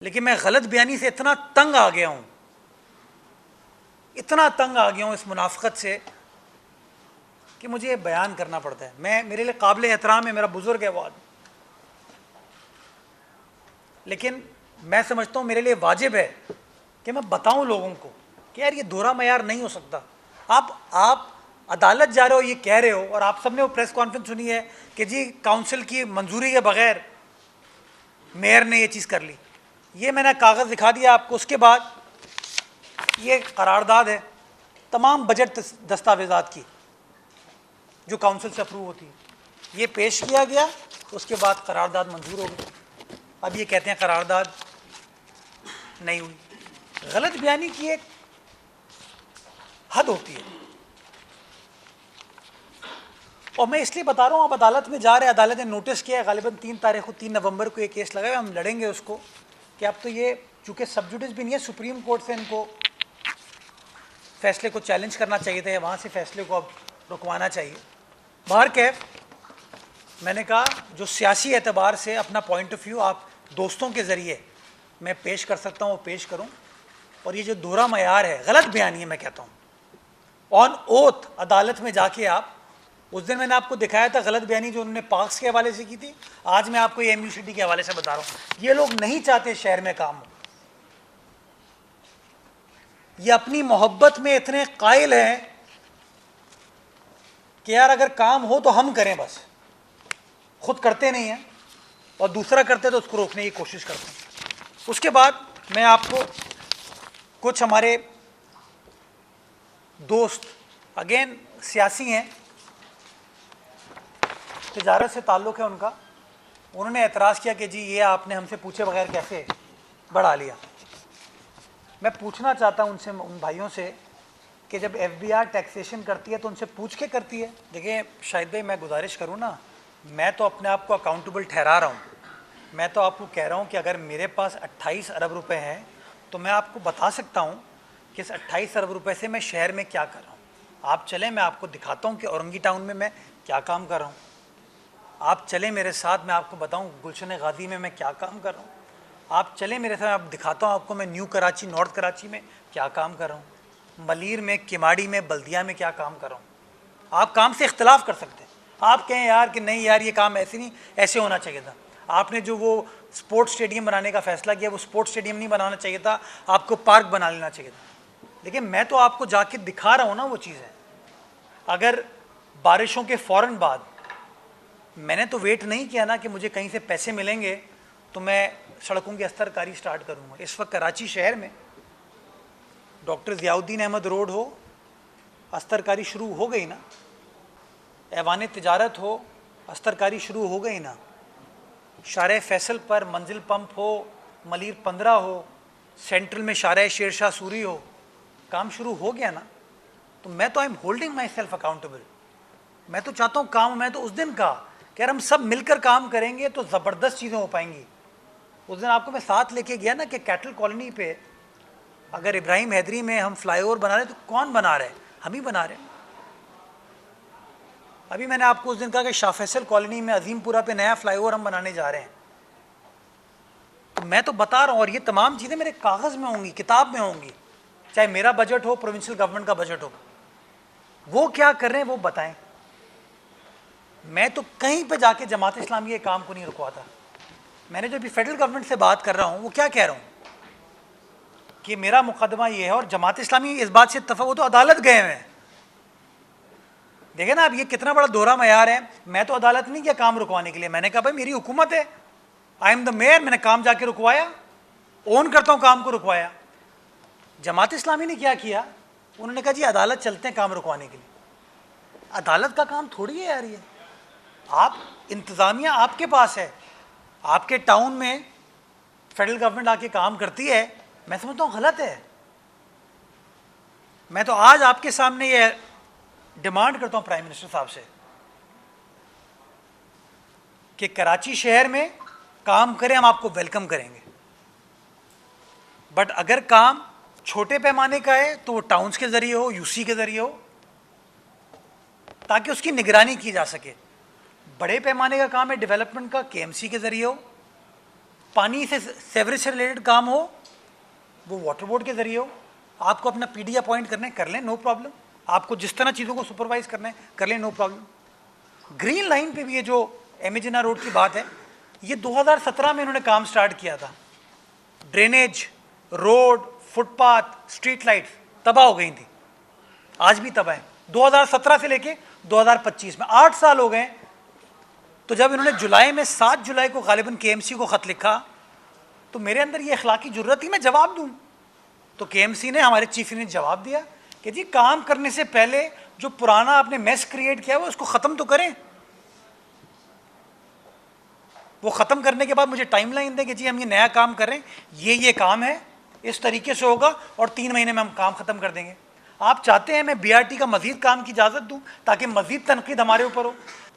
लेकिन मैं गलत बयानी से इतना तंग आ गया हूँ, इतना तंग आ गया हूँ इस मुनाफिकत से कि मुझे ये बयान करना पड़ता है। मैं, मेरे लिए काबिल एहतराम है, मेरा बुजुर्ग है वो आदमी, लेकिन मैं समझता हूँ मेरे लिए वाजिब है कि मैं बताऊँ लोगों को कि यार ये दोहरा मयार नहीं हो सकता। आप अदालत जा रहे हो, ये कह रहे हो, और आप सबने वो प्रेस कॉन्फ्रेंस सुनी है कि जी काउंसिल की मंजूरी के बगैर मेयर ने ये चीज़ कर ली। ये मैंने कागज़ दिखा दिया आपको। उसके बाद ये करारदाद है तमाम बजट दस्तावेज़ात की जो काउंसिल से अप्रूव होती है, ये पेश किया गया, उसके बाद करारदाद मंजूर हो गई। अब ये कहते हैं करारदाद नहीं हुई। गलत बयानी की एक हद होती है, और मैं इसलिए बता रहा हूँ, आप अदालत में जा रहे हैं, अदालत ने नोटिस किया है, गालिबन 3 नवंबर को ये केस लगा है, हम लड़ेंगे उसको कि अब तो ये चूँकि सब्जुडिस भी नहीं है, सुप्रीम कोर्ट से इनको फैसले को चैलेंज करना चाहिए था या वहाँ से फैसले को अब रुकवाना चाहिए। बाहर कैफ मैंने कहा जो सियासी एतबार से अपना पॉइंट ऑफ व्यू आप दोस्तों के ज़रिए मैं पेश कर सकता हूँ वो पेश करूँ, और ये जो दोहरा मयार है, गलत बयानी है, मैं कहता हूँ ऑन ओथ अदालत में जाके आप, उस दिन मैंने आपको दिखाया था गलत बयानी जो उन्होंने पाक्स के हवाले से की थी, आज मैं आपको ये MUCD के हवाले से बता रहा हूँ। ये लोग नहीं चाहते शहर में काम हो, ये अपनी मोहब्बत में इतने कायल हैं कि यार अगर काम हो तो हम करें, बस खुद करते नहीं हैं और दूसरा करते तो उसको रोकने की कोशिश करते हैं। उसके बाद मैं आपको कुछ हमारे दोस्त, अगेन सियासी हैं, तिजारत से ताल्लुक़ है उनका, उन्होंने एतराज़ किया कि जी ये आपने हमसे पूछे बगैर कैसे बढ़ा लिया। मैं पूछना चाहता हूँ उनसे, उन भाइयों से कि जब FBR टैक्सेशन करती है तो उनसे पूछ के करती है। देखिए शाहिद भाई, मैं गुजारिश करूँ ना, मैं तो अपने आप को अकाउंटेबल ठहरा रहा हूँ। मैं तो आपको कह रहा हूँ कि अगर मेरे पास 28 अरब रुपए हैं तो मैं आपको बता सकता हूँ कि इस 28 अरब रुपए से मैं शहर में क्या कर रहा हूँ। आप चलें, मैं आपको दिखाता हूँ कि औरंगी टाउन में मैं क्या काम कर रहा हूँ। आप चलें मेरे साथ, मैं आपको बताऊँ गुलशन गाजी में मैं क्या काम कर रहा हूँ। आप चलें मेरे साथ, आप दिखाता हूँ आपको मैं न्यू कराची, नॉर्थ कराची में क्या काम कर रहा हूँ, मलीर में, किमाड़ी में, बल्दिया में क्या काम कर रहा हूँ। आप काम से इख्तलाफ कर सकते हैं, आप कहें यार कि नहीं यार ये काम ऐसे नहीं, ऐसे होना चाहिए था। आपने जो वो स्पोर्ट्स स्टेडियम बनाने का फैसला किया, वो स्पोर्ट्स स्टेडियम नहीं बनाना चाहिए था, आपको पार्क बना लेना चाहिए था। लेकिन मैं तो आपको जाके दिखा रहा हूँ ना वो चीज़ें। अगर बारिशों के फ़ौरन बाद, मैंने तो वेट नहीं किया ना कि मुझे कहीं से पैसे मिलेंगे तो मैं सड़कों की अस्तरकारी स्टार्ट करूँगा। इस वक्त कराची शहर में डॉक्टर ज़ियाउद्दीन अहमद रोड हो, अस्तरकारी शुरू हो गई ना, ऐवान तिजारत हो, अस्तरकारी शुरू हो गई ना, शारे फैसल पर मंजिल पंप हो, मलीर 15 हो, सेंट्रल में शारे शेरशाह सूरी हो, काम शुरू हो गया ना, तो मैं तो I am holding my self accountable. मैं तो चाहता हूँ काम, मैं तो उस दिन कहा कि यार हम सब मिलकर काम करेंगे तो ज़बरदस्त चीज़ें हो पाएंगी। उस दिन आपको मैं साथ लेके गया ना कि कैटल कॉलोनी पे अगर इब्राहिम हैदरी में हम फ्लाईओवर बना रहे तो कौन बना रहे हैं? हम ही बना रहे हैं। अभी मैंने आपको उस दिन कहा कि शाह फैसल कॉलोनी में अजीमपुरा पे नया फ्लाईओवर हम बनाने जा रहे हैं। तो मैं तो बता रहा हूँ, और ये तमाम चीज़ें मेरे कागज़ में होंगी, किताब में होंगी, चाहे मेरा बजट हो, प्रोविंशियल गवर्नमेंट का बजट हो। वो क्या कर रहे हैं वो बताएं। मैं तो कहीं पे जाके जमात इस्लामी के काम को नहीं रुकवाता। मैंने जो अभी फेडरल गवर्नमेंट से बात कर रहा हूँ वो क्या कह रहा हूँ कि मेरा मुकदमा ये है, और जमात इस्लामी इस बात से इत्तफाक, वो तो अदालत गए हुए हैं। देखे ना आप, ये कितना बड़ा दोहरा मयार है। मैं तो अदालत नहीं गया काम रुकवाने के लिए, मैंने कहा भाई मेरी हुकूमत है, आई एम द मेयर, मैंने काम जाके रुकवाया, ओन करता हूँ काम को रुकवाया। जमात इस्लामी ने क्या किया, उन्होंने कहा जी अदालत चलते हैं काम रुकवाने के लिए। अदालत का काम थोड़ी है यार ये, आप इंतज़ामिया आपके पास है, आपके टाउन में फेडरल गवर्नमेंट आके काम करती है। मैं समझता हूँ गलत है। मैं तो आज आपके सामने ये डिमांड करता हूँ प्राइम मिनिस्टर साहब से कि कराची शहर में काम करें, हम आपको वेलकम करेंगे, बट अगर काम छोटे पैमाने का है तो वो टाउन्स के ज़रिए हो, UC के ज़रिए हो, ताकि उसकी निगरानी की जा सके। बड़े पैमाने का काम है डेवलपमेंट का, KMC के ज़रिए हो, पानी से सेवरेज से रिलेटेड काम हो वो वाटर बोर्ड के जरिए हो, आपको अपना पीडी अपॉइंट करना है कर लें, नो प्रॉब्लम। आपको जिस तरह चीज़ों को सुपरवाइज करना है कर लें, नो प्रॉब्लम। ग्रीन लाइन पे भी ये जो एमेजिना रोड की बात है, ये 2017 में इन्होंने काम स्टार्ट किया था। Drainage, road, footpath, street lights तबाह हो गई थी, आज भी तबाह है। 2017 से लेके 2025 में 8 साल हो गए। तो जब इन्होंने जुलाई में 7 जुलाई को गालिबन केएमसी को ख़त लिखा तो मेरे अंदर ये अखलाकी जुर्रत थी मैं जवाब दूं। तो केएमसी ने, हमारे चीफ ने जवाब दिया कि जी काम करने से पहले जो पुराना आपने मेस क्रिएट किया है वो उसको ख़त्म तो करें। वो ख़त्म करने के बाद मुझे टाइमलाइन दें कि जी हम ये नया काम कर रहे हैं, ये काम है, इस तरीके से होगा और 3 महीने में हम काम ख़त्म कर देंगे। आप चाहते हैं मैं बीआरटी का मज़ीद काम की इजाज़त दूं ताकि मज़ीद तनकीद हमारे ऊपर हो।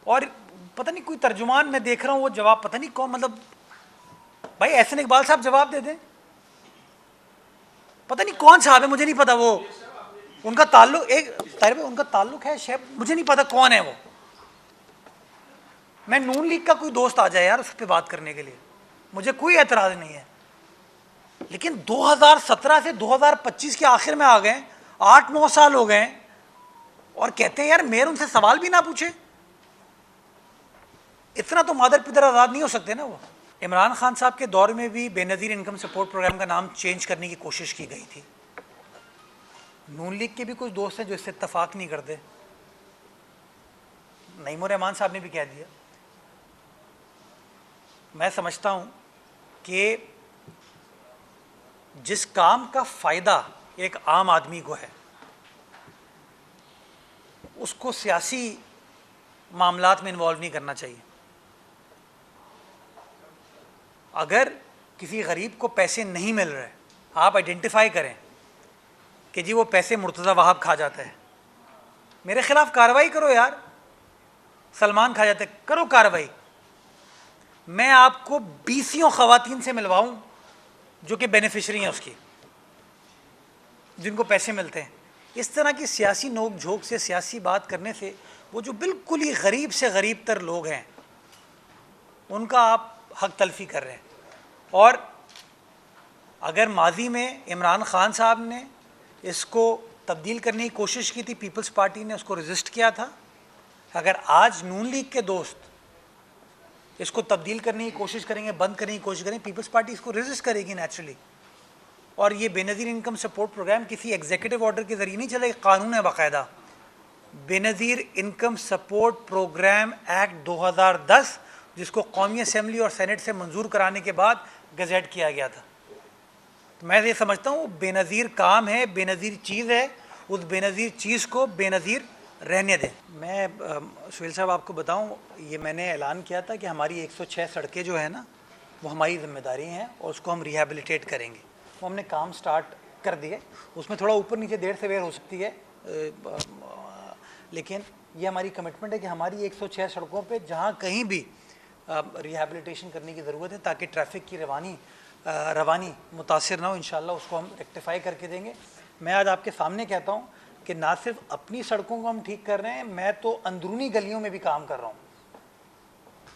और पता नहीं कोई तर्जुमान मैं देख रहा हूँ, वो जवाब पता नहीं कौन, मतलब भाई एहसन इकबाल साहब जवाब दे दें, पता नहीं कौन साहब है, मुझे नहीं पता। वो उनका ताल्लुक, एक तारिब उनका ताल्लुक है शेफ, मुझे नहीं पता कौन है वो। मैं नून लीग का कोई दोस्त आ जाए यार उस पर बात करने के लिए, मुझे कोई एतराज़ नहीं है। लेकिन 2017 से 2025 के आखिर में आ गए, 8-9 साल हो गए और कहते हैं यार मेयर उनसे सवाल भी ना पूछे। इतना तो मादर पितर आज़ाद नहीं हो सकते ना वो। इमरान खान साहब के दौर में भी बेनज़ीर इनकम सपोर्ट प्रोग्राम का नाम चेंज करने की कोशिश की गई थी। नून लीग के भी कुछ दोस्त हैं जो इससे इत्तफाक नहीं करते। नईमुर रहमान साहब ने भी कह दिया। मैं समझता हूँ कि जिस काम का फ़ायदा एक आम आदमी को है उसको सियासी मामलात में इन्वॉल्व नहीं करना चाहिए। अगर किसी गरीब को पैसे नहीं मिल रहे, आप आइडेंटिफाई करें कि जी वो पैसे मुर्तज़ा वहाब खा जाता है, मेरे ख़िलाफ़ कार्रवाई करो यार। सलमान खा जाते, करो कार्रवाई। मैं आपको 20 ख़वातीन से मिलवाऊँ जो कि बेनिफिशरी हैं उसकी, जिनको पैसे मिलते हैं। इस तरह की सियासी नोक झोंक से, सियासी बात करने से वो जो बिल्कुल ही गरीब से गरीब तर लोग हैं उनका आप हक तलफी कर रहे हैं। और अगर माजी में इमरान खान साहब ने इसको तब्दील करने की कोशिश की थी, पीपल्स पार्टी ने उसको रजिस्ट किया था, अगर आज नून लीग के दोस्त इसको तब्दील करने की कोशिश करेंगे, बंद करने की कोशिश करेंगे, पीपल्स पार्टी इसको रजिस्ट करेगी नेचुरली। और ये बेनज़ीर इनकम सपोर्ट प्रोग्राम किसी एग्जीक्यूटिव ऑर्डर के ज़रिए नहीं चलेगा, कानून है बाकायदा। Benazir income support program act 2010 जिसको कौमी असम्बली और सेनेट से मंजूर कराने के बाद गज़ेट किया गया था। तो मैं ये समझता हूँ बेनज़ीर काम है, बेनज़ीर चीज़ है, उस बेनज़ीर चीज़ को बेनज़ीर रहने दें। मैं सुहेल साहब आपको बताऊँ, ये मैंने ऐलान किया था कि हमारी 106 सड़कें जो है ना वो हमारी ज़िम्मेदारी हैं और उसको हम रिहेबिलिटेट करेंगे। वो हमने काम स्टार्ट कर दिए। उसमें थोड़ा ऊपर नीचे देर से बेर हो सकती है, लेकिन ये हमारी कमिटमेंट है कि हमारी 106 सड़कों पे जहाँ कहीं भी रिहेबिलिटेशन करने की ज़रूरत है ताकि ट्रैफिक की रवानी मुतासिर ना हो, इंशाल्लाह उसको हम रेक्टिफाई करके देंगे। मैं आज आपके सामने कहता हूँ कि ना सिर्फ अपनी सड़कों को हम ठीक कर रहे हैं, मैं तो अंदरूनी गलियों में भी काम कर रहा हूँ।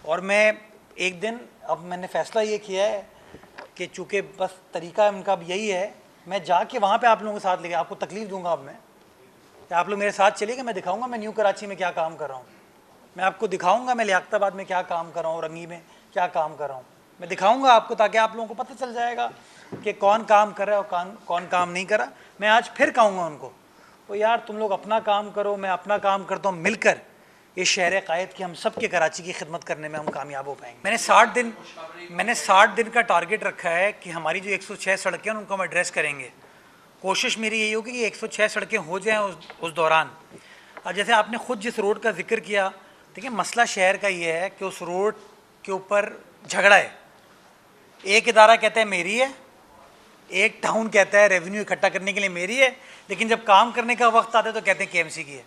और मैं एक दिन, अब मैंने फ़ैसला ये किया है कि चूँकि बस तरीका उनका अब यही है, मैं जाके वहाँ पे आप लोगों के साथ लेके आपको तकलीफ़ दूंगा। अब मैं, आप लोग मेरे साथ चलिएगा, मैं दिखाऊंगा मैं न्यू कराची में क्या काम कर रहा हूँ, मैं आपको दिखाऊंगा मैं लियाकताबाद में क्या काम कर रहा हूँ, रंगी में क्या काम कर रहा हूँ, मैं दिखाऊंगा आपको, ताकि आप लोगों को पता चल जाएगा कि कौन काम कर रहा है और कौन काम नहीं कर रहा। मैं आज फिर कहूँगा उनको, तो यार तुम लोग अपना काम करो, मैं अपना काम करता हूँ, मिलकर इस शहर कायद की हम सब के कराची की खिदमत करने में हम कामयाब हो पाएंगे। मैंने 60 दिन का टारगेट रखा है कि हमारी जो 106 सड़कें हैं उनको हम एड्रेस करेंगे। कोशिश मेरी यही होगी कि 106 सड़कें हो जाएं उस दौरान। और जैसे आपने ख़ुद जिस रोड का जिक्र किया, देखिए मसला शहर का ये है कि उस रोड के ऊपर झगड़ा है। एक इदारा कहता है मेरी है, एक टाउन कहता है रेवेन्यू इकट्ठा करने के लिए मेरी है, लेकिन जब काम करने का वक्त आता है तो कहते हैं केएमसी की है।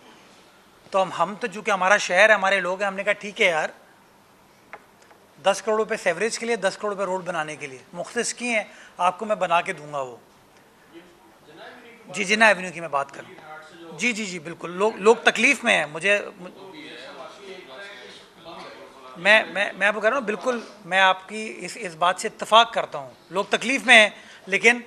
तो हम तो चूँकि हमारा शहर है, हमारे लोग हैं, हमने कहा ठीक है यार, 10 करोड़ रुपये सेवरेज के लिए, 10 करोड़ रुपये रोड बनाने के लिए मुख्तस किए हैं, आपको मैं बना के दूंगा वो। जी जिन्ना एवेन्यू की मैं बात कर रहा हूँ। जी बिल्कुल, लोग तकलीफ़ में हैं। मुझे मैं आपको कह रहा हूँ, बिल्कुल मैं आपकी इस बात से इत्तेफाक करता हूँ। लोग तकलीफ़ में हैं, लेकिन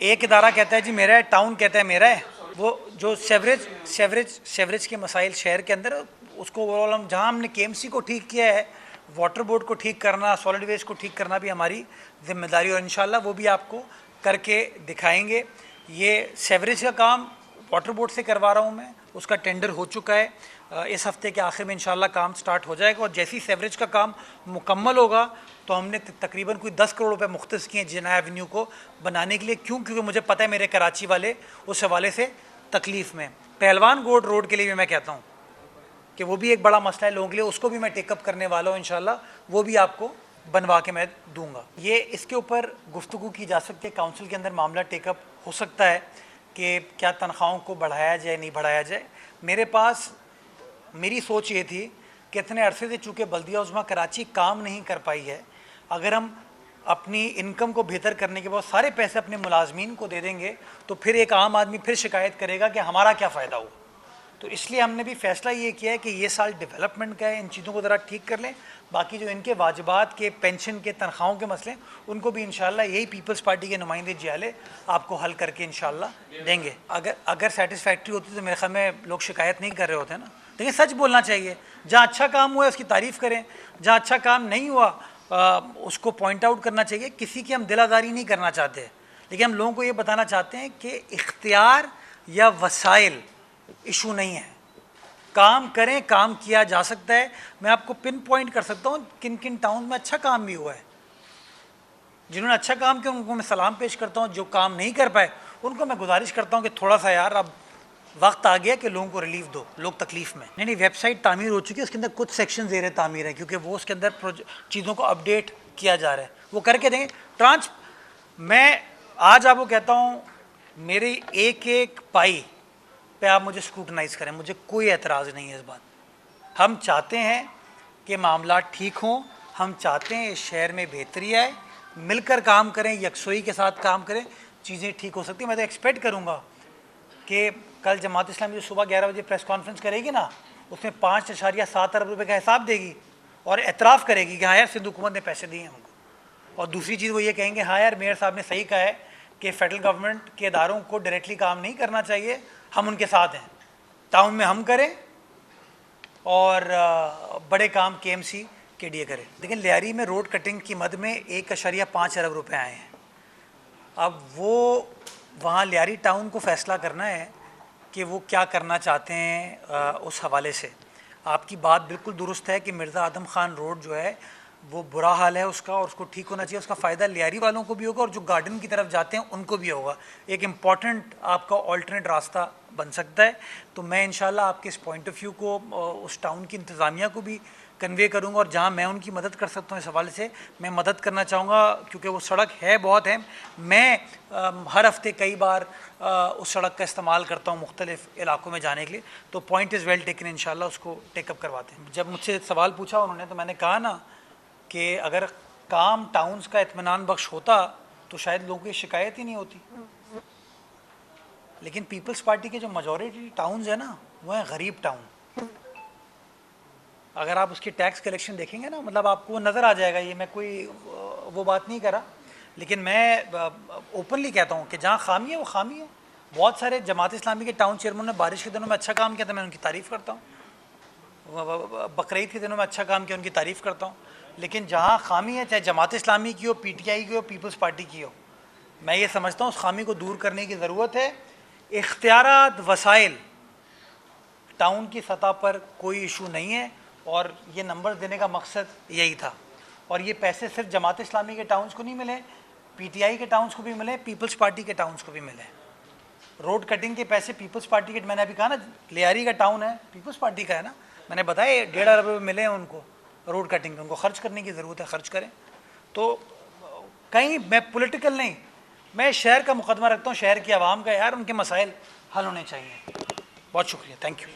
एक इदारा कहता है जी मेरा है, टाउन कहता है मेरा है। वो जो सेवरेज के मसाइल शहर के अंदर, उसको ओवरऑल हम जहाँ हमने KMC को ठीक किया है, वाटर बोर्ड को ठीक करना, सॉलिड वेस्ट को ठीक करना भी हमारी जिम्मेदारी, और इंशाल्लाह वो भी आपको करके दिखाएंगे। ये सेवरेज का काम वाटर बोर्ड से करवा रहा हूँ मैं, उसका टेंडर हो चुका है, इस हफ्ते के आखिर में इंशाल्लाह काम स्टार्ट हो जाएगा। और जैसे ही सेवरेज का काम मुकम्मल होगा तो हमने तकरीबन कोई 10 करोड़ रुपए मुख्तस किए जिना एवेन्यू को बनाने के लिए। क्योंकि मुझे पता है मेरे कराची वाले उस हवाले से तकलीफ़ में। पहलवान गोड रोड के लिए भी मैं कहता हूँ कि वो भी एक बड़ा मसला है लोगों के लिए, उसको भी मैं टेकअप करने वाला हूँ इंशाल्लाह, वो भी आपको बनवा के मैं दूंगा। ये इसके ऊपर गुफ्तगू की जा सकती है, काउंसिल के अंदर मामला टेकअप हो सकता है कि क्या तनख्वाहों को बढ़ाया जाए नहीं बढ़ाया जाए। मेरी सोच ये थी कि इतने अरसे से चूँकि बल्दिया उज़्मा कराची काम नहीं कर पाई है, अगर हम अपनी इनकम को बेहतर करने के बाद सारे पैसे अपने मुलाजमीन को दे देंगे तो फिर एक आम आदमी फिर शिकायत करेगा कि हमारा क्या फ़ायदा हुआ। तो इसलिए हमने भी फ़ैसला ये किया है कि ये साल डेवलपमेंट का है, इन चीज़ों को ज़रा ठीक कर लें। बाकी जो इनके वाजिबात के, पेंशन के, तनख्वाहों के मसले, उनको भी इंशाल्लाह यही पीपल्स पार्टी के नुमाइंदे जियाले आपको हल करके इंशाल्लाह देंगे। अगर सेटिस्फैक्ट्री होती तो मेरे ख्याल में लोग शिकायत नहीं कर रहे होते ना। देखिए, सच बोलना चाहिए, जहाँ अच्छा काम हुआ है उसकी तारीफ़ करें, जहाँ अच्छा काम नहीं हुआ उसको पॉइंट आउट करना चाहिए। किसी की हम दिलादारी नहीं करना चाहते, लेकिन हम लोगों को ये बताना चाहते हैं कि इख्तियार या वसाइल इशू नहीं है। काम करें, काम किया जा सकता है। मैं आपको पिन पॉइंट कर सकता हूँ किन किन टाउन में अच्छा काम भी हुआ है। जिन्होंने अच्छा काम किया उनको मैं सलाम पेश करता हूँ, जो काम नहीं कर पाए उनको मैं गुजारिश करता हूँ कि थोड़ा सा यार अब वक्त आ गया कि लोगों को रिलीफ दो, लोग तकलीफ़ में। नहीं, वेबसाइट तामीर हो चुकी है, उसके अंदर कुछ सेक्शन ज़ेरे तामीर है, क्योंकि वो उसके अंदर चीज़ों को अपडेट किया जा रहा है, वो करके देंगे। मैं आज आपको कहता हूँ, मेरी एक एक पाई पे आप मुझे स्क्रूटनाइज़ करें, मुझे कोई एतराज़ नहीं है इस बात। हम चाहते हैं कि मामला ठीक हों, हम चाहते हैं इस शहर में बेहतरी आए, मिलकर काम करें, यकसोई के साथ काम करें, चीज़ें ठीक हो सकती हैं। मैं तो एक्सपेक्ट करूँगा कि कल जमात इस्लामी जो सुबह 11 बजे प्रेस कॉन्फ्रेंस करेगी ना, उसमें 5.7 अरब रुपये का हिसाब देगी और एतराफ़ करेगी कि हाँ यार सिंध हुकूमत ने पैसे दिए हैं हमको। और दूसरी चीज़ वो ये कहेंगे, हाँ यार मेयर साहब ने सही कहा है कि फेडरल गवर्नमेंट के इदारों को डायरेक्टली काम नहीं करना चाहिए, हम उनके साथ हैं। टाउन में हम करें और बड़े काम KMC KDA करें। लेकिन लियारी में रोड कटिंग की मद में 1.5 अरब रुपये आए हैं। अब वो वहाँ लियारी टाउन को फ़ैसला करना है कि वो क्या करना चाहते हैं। उस हवाले से आपकी बात बिल्कुल दुरुस्त है कि मिर्ज़ा आदम ख़ान रोड जो है वो बुरा हाल है उसका, और उसको ठीक होना चाहिए। उसका फ़ायदा लियारी वालों को भी होगा और जो गार्डन की तरफ जाते हैं उनको भी होगा। एक इम्पॉर्टेंट आपका ऑल्टरनेट रास्ता बन सकता है। तो मैं इंशाल्लाह आपके इस पॉइंट ऑफ व्यू को उस टाउन की इंतज़ामिया को भी कन्वे करूँगा, और जहाँ मैं उनकी मदद कर सकता हूँ इस हवाले से मैं मदद करना चाहूँगा, क्योंकि वो सड़क है बहुत है। मैं हर हफ्ते कई बार उस सड़क का इस्तेमाल करता हूँ मुख्तलिफ़ इलाकों में जाने के लिए। तो पॉइंट इज़ वेल टेकन, इंशाल्लाह उसको टेकअप करवाते हैं। जब मुझसे सवाल पूछा उन्होंने, तो मैंने कहा ना कि अगर काम टाउन्स का इत्मीनान बख्श होता तो शायद लोगों की शिकायत ही नहीं होती। लेकिन पीपल्स पार्टी के जो मेजॉरिटी टाउन्स है ना, वो हैं गरीब टाउन। अगर आप उसकी टैक्स कलेक्शन देखेंगे ना, मतलब आपको नज़र आ जाएगा। ये मैं कोई वो बात नहीं करा, लेकिन मैं ओपनली कहता हूँ कि जहाँ खामी है वो खामी है। बहुत सारे जमात इस्लामी के टाउन चेयरमैन ने बारिश के दिनों में अच्छा काम किया था, मैं उनकी तारीफ़ करता हूँ। बकरीद के दिनों में अच्छा काम किया, उनकी तारीफ़ करता हूँ। लेकिन जहाँ खामी है, चाहे जमात इस्लामी की हो, PTI की हो, पीपल्स पार्टी की हो, मैं ये समझता हूँ उस खामी को दूर करने की ज़रूरत है। इख्तियारात, वसाइल, टाउन की सतह पर कोई इशू नहीं है, और ये नंबर देने का मकसद यही था। और ये पैसे सिर्फ जमात इस्लामी के टाउन्स को नहीं मिले, PTI के टाउन्स को भी मिले, पीपल्स पार्टी के टाउन्स को भी मिले। रोड कटिंग के पैसे पीपल्स पार्टी के, मैंने अभी कहा ना लियारी का टाउन है पीपल्स पार्टी का है ना, मैंने बताया 1.5 अरब रुपये मिले हैं उनको रोड कटिंग के। उनको खर्च करने की ज़रूरत है, खर्च करें। तो कहीं मैं पॉलिटिकल नहीं, मैं शहर का मुकदमा रखता हूँ, शहर की आवाम का। यार उनके मसाइल हल होने चाहिए। बहुत शुक्रिया, थैंक यू।